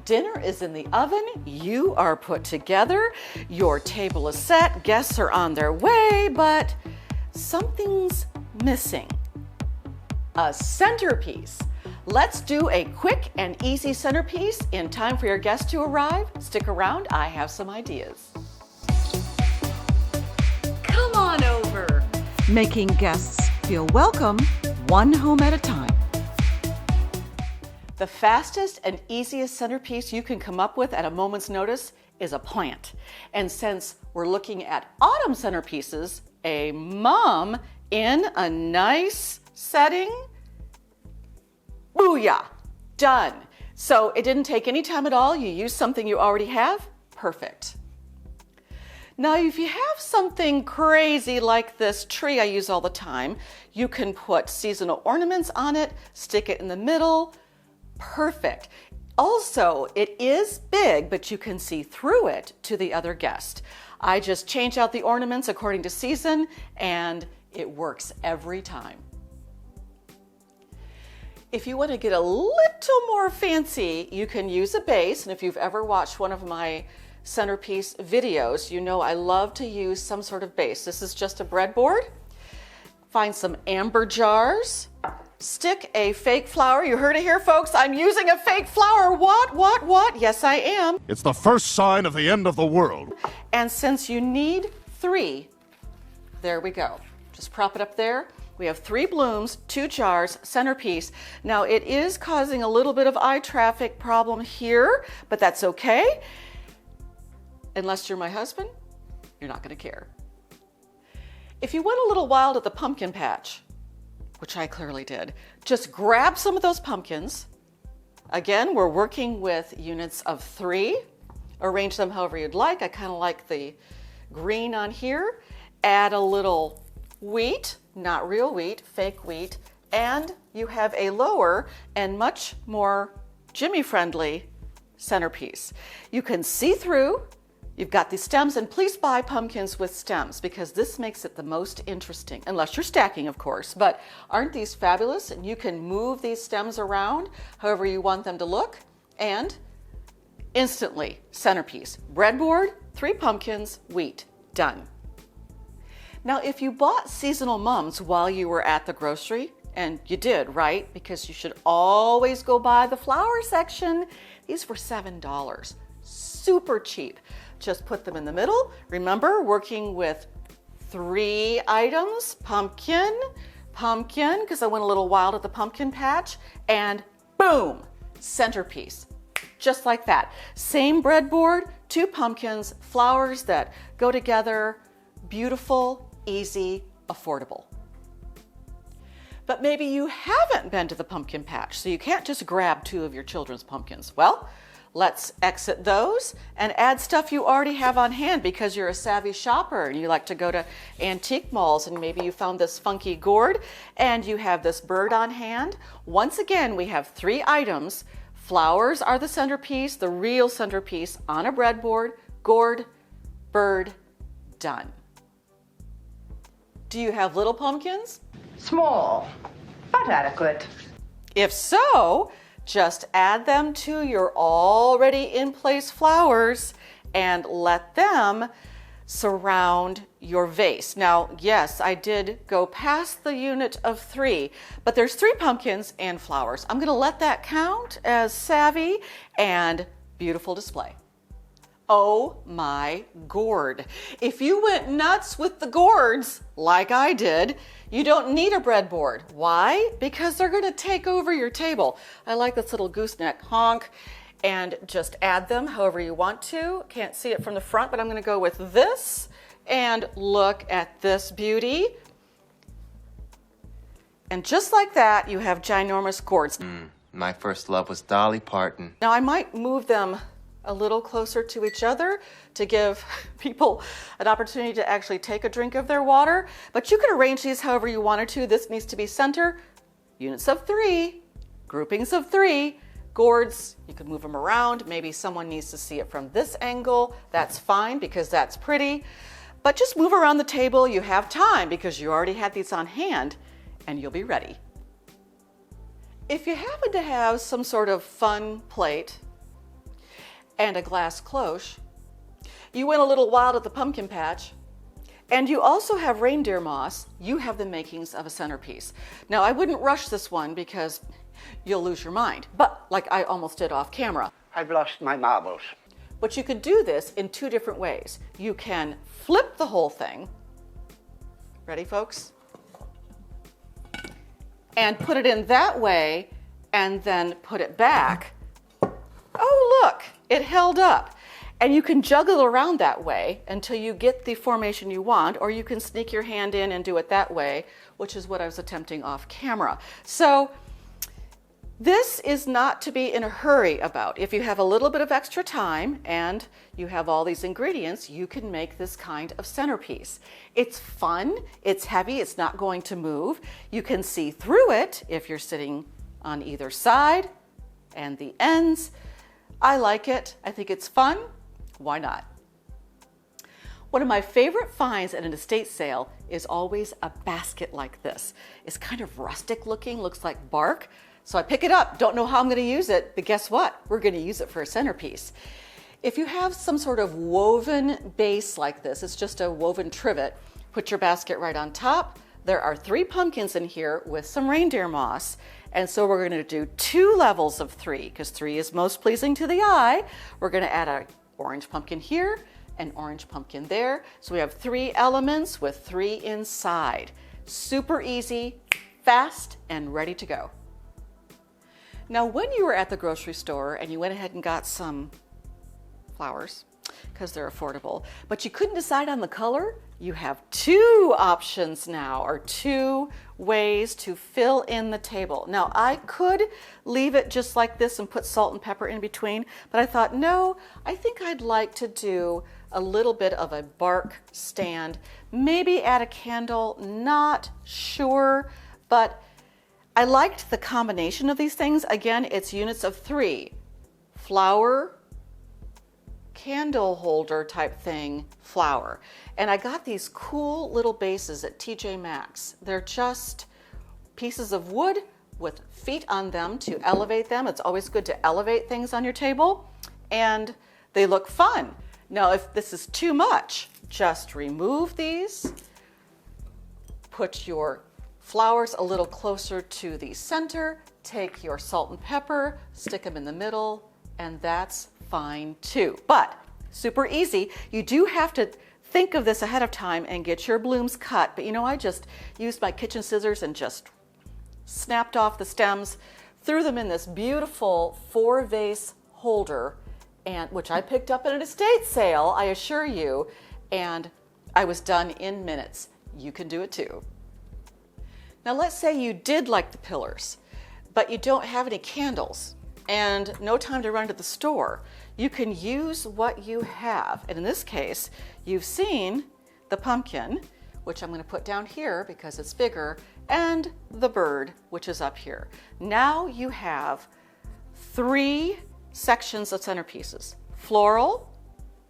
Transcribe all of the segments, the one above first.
Dinner is in the oven, you are put together, your table is set, guests are on their way, but something's missing. A centerpiece. Let's do a quick and easy centerpiece in time for your guests to arrive. Stick around, I have some ideas. Come on over. Making guests feel welcome, one home at a time. The fastest and easiest centerpiece you can come up with at a moment's notice is a plant. And since we're looking at autumn centerpieces, a mom in a nice setting, booyah, done. So it didn't take any time at all. You used something you already have, perfect. Now, if you have something crazy like this tree I use all the time, you can put seasonal ornaments on it, stick it in the middle, perfect. Also, it is big, but you can see through it to the other guest. I just change out the ornaments according to season, and it works every time. If you want to get a little more fancy, you can use a base, and if you've ever watched one of my centerpiece videos, you know I love to use some sort of base. This is just a breadboard. Find some amber jars. Stick a fake flower. You heard it here, folks. I'm using a fake flower. What? Yes, I am. It's the first sign of the end of the world. And since you need 3, there we go. Just prop it up there. We have 3 blooms, 2 jars, centerpiece. Now, it is causing a little bit of eye traffic problem here, but that's okay. Unless you're my husband, you're not going to care. If you went a little wild at the pumpkin patch, which I clearly did, just grab some of those pumpkins. Again, we're working with units of 3. Arrange them however you'd like. I kind of like the green on here. Add a little wheat, not real wheat, fake wheat, and you have a lower and much more Jimmy-friendly centerpiece. You can see through. You've got these stems, and please buy pumpkins with stems because this makes it the most interesting, unless you're stacking, of course. But aren't these fabulous? And you can move these stems around however you want them to look, and instantly, centerpiece. Breadboard, 3 pumpkins, wheat, done. Now, if you bought seasonal mums while you were at the grocery, and you did, right? Because you should always go by the flower section. These were $7, super cheap. Just put them in the middle. Remember, working with 3 items, pumpkin, because I went a little wild at the pumpkin patch, and boom, centerpiece. Just like that. Same breadboard, 2 pumpkins, flowers that go together, beautiful, easy, affordable. But maybe you haven't been to the pumpkin patch, so you can't just grab 2 of your children's pumpkins. Well, let's exit those and add stuff you already have on hand because you're a savvy shopper and you like to go to antique malls and maybe you found this funky gourd and you have this bird on hand. Once again, we have 3 items. Flowers are the centerpiece, the real centerpiece on a breadboard, gourd, bird, done. Do you have little pumpkins? Small, but adequate. If so, just add them to your already in place flowers and let them surround your vase. Now, yes, I did go past the unit of 3, but there's 3 pumpkins and flowers. I'm going to let that count as savvy and beautiful display. Oh my gourd. If you went nuts with the gourds, like I did, you don't need a breadboard. Why? Because they're going to take over your table. I like this little gooseneck honk, and just add them however you want to. Can't see it from the front, but I'm going to go with this, and look at this beauty. And just like that, you have ginormous gourds. My first love was Dolly Parton. Now I might move them a little closer to each other to give people an opportunity to actually take a drink of their water. But you can arrange these however you wanted to. This needs to be center. Units of 3, groupings of 3, gourds, you can move them around. Maybe someone needs to see it from this angle. That's fine because that's pretty. But just move around the table. You have time because you already had these on hand and you'll be ready. If you happen to have some sort of fun plate, and a glass cloche. You went a little wild at the pumpkin patch. And you also have reindeer moss. You have the makings of a centerpiece. Now, I wouldn't rush this one because you'll lose your mind, but like I almost did off camera. I've lost my marbles. But you could do this in two different ways. You can flip the whole thing. Ready, folks? And put it in that way and then put it back. Oh, look, it held up. And you can juggle around that way until you get the formation you want, or you can sneak your hand in and do it that way, which is what I was attempting off camera. So this is not to be in a hurry about. If you have a little bit of extra time and you have all these ingredients, you can make this kind of centerpiece. It's fun, it's heavy, it's not going to move. You can see through it if you're sitting on either side and the ends. I like it, I think it's fun. Why not? One of my favorite finds at an estate sale is always a basket like this. It's kind of rustic looking, looks like bark. So I pick it up, don't know how I'm going to use it, but guess what? We're going to use it for a centerpiece. If you have some sort of woven base like this, it's just a woven trivet, put your basket right on top. There are 3 pumpkins in here with some reindeer moss. And so we're going to do 2 levels of 3 because 3 is most pleasing to the eye. We're going to add a orange pumpkin here, an orange pumpkin there. So we have 3 elements with 3 inside. Super easy, fast, and ready to go. Now, when you were at the grocery store and you went ahead and got some flowers, because they're affordable, but you couldn't decide on the color, you have 2 options now, or 2 ways to fill in the table. Now, I could leave it just like this and put salt and pepper in between, but I thought, no, I think I'd like to do a little bit of a bark stand, maybe add a candle, not sure, but I liked the combination of these things. Again, it's units of 3, flower, candle holder type thing, flower. And I got these cool little bases at TJ Maxx. They're just pieces of wood with feet on them to elevate them. It's always good to elevate things on your table, and they look fun. Now, if this is too much, just remove these, put your flowers a little closer to the center, take your salt and pepper, stick them in the middle, and that's fine too. But super easy. You do have to think of this ahead of time and get your blooms cut. But you know, I just used my kitchen scissors and just snapped off the stems, threw them in this beautiful 4 vase holder, and which I picked up at an estate sale, I assure you, and I was done in minutes. You can do it too. Now let's say you did like the pillars, but you don't have any candles and no time to run to the store. You can use what you have. And in this case, you've seen the pumpkin, which I'm going to put down here because it's bigger, and the bird, which is up here. Now you have 3 sections of centerpieces: floral,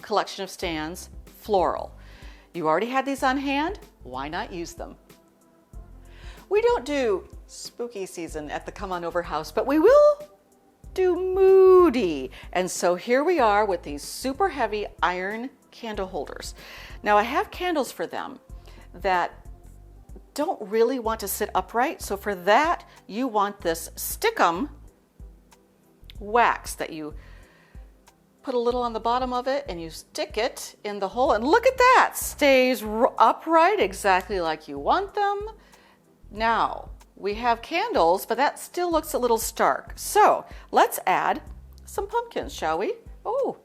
collection of stands, floral. You already had these on hand. Why not use them? We don't do spooky season at the Come On Over house, but we will do moody. And so here we are with these super heavy iron candle holders. Now I have candles for them that don't really want to sit upright. So for that, you want this Stickum wax that you put a little on the bottom of it and you stick it in the hole, and look at that, stays upright exactly like you want them. Now, we have candles, but that still looks a little stark. So let's add some pumpkins, shall we? Oh,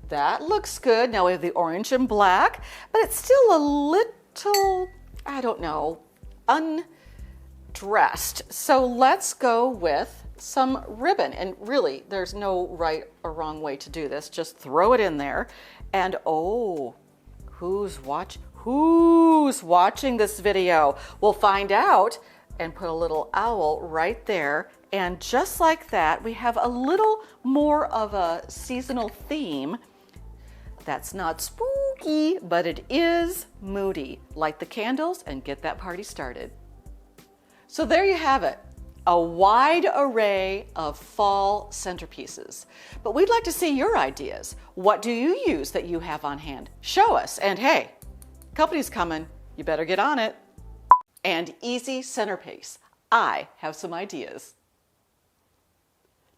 that looks good. Now we have the orange and black, but it's still a little, I don't know, undressed. So let's go with some ribbon. And really, there's no right or wrong way to do this. Just throw it in there. And oh, who's watching this video? We'll find out, and put a little owl right there. And just like that, we have a little more of a seasonal theme. That's not spooky, but it is moody. Light the candles and get that party started. So there you have it. a wide array of fall centerpieces. But we'd like to see your ideas. What do you use that you have on hand? Show us. And hey, company's coming. You better get on it. And easy centerpiece. I have some ideas.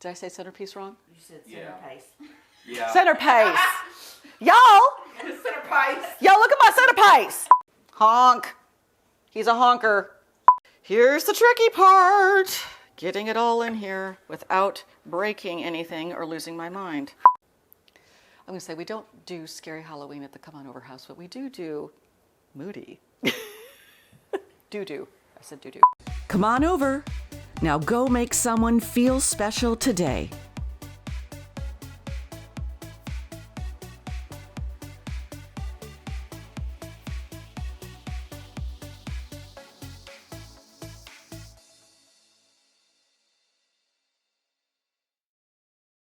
Did I say centerpiece wrong? You said centerpiece. Yeah. Centerpiece. Y'all, Centerpiece. y'all look at my centerpiece. Honk. He's a honker. Here's the tricky part. Getting it all in here without breaking anything or losing my mind. I'm gonna say we don't do Scary Halloween at the Come On Over house, but we do Moody. Do. I said do. Come on over. Now go make someone feel special today.